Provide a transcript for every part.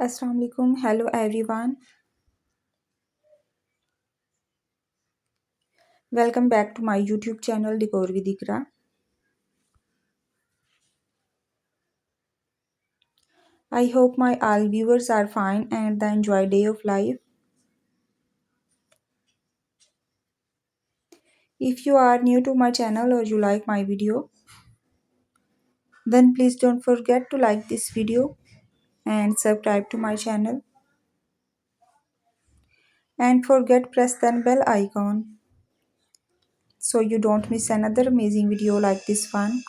Assalamu alaikum. Hello everyone. Welcome back to my YouTube channel Decor with Iqra. I hope my all viewers are fine and they enjoy day of life. If you are new to my channel or you like my video, then please don't forget to like this video and subscribe to my channel. And forget press the bell icon so you don't miss another amazing video like this one.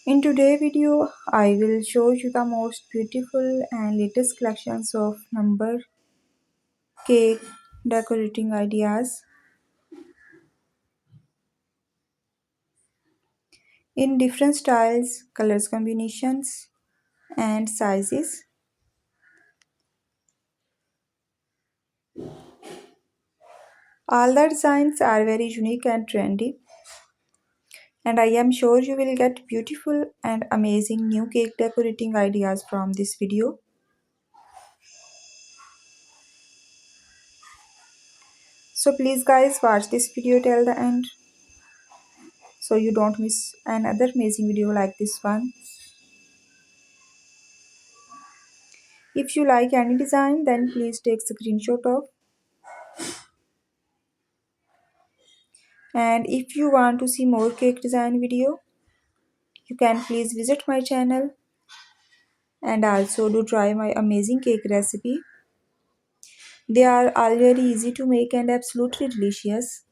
In today's video, I will show you the most beautiful and latest collections of number cake decorating ideas in different styles, colors combinations and sizes. All the designs are very unique and trendy, and I am sure you will get beautiful and amazing new cake decorating ideas from this video. So please guys, watch this video till the end so you don't miss another amazing video like this one. If you like any design, then please take screenshot of. And if you want to see more cake design video, you can please visit my channel and also do try my amazing cake recipe. They are all very easy to make and absolutely delicious.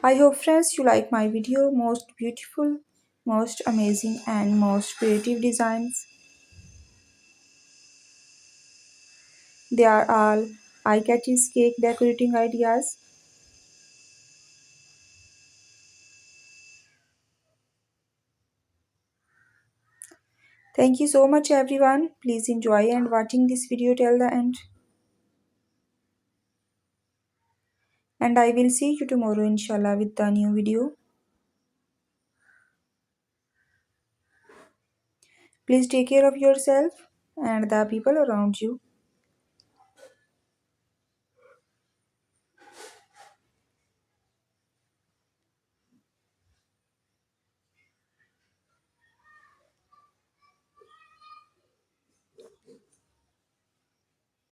I hope friends you like my video. Most beautiful, most amazing and most creative designs. They are all eye-catching cake decorating ideas. Thank you so much everyone. Please enjoy and watching this video till the end. And I will see you tomorrow inshallah with the new video. Please take care of yourself and the people around you.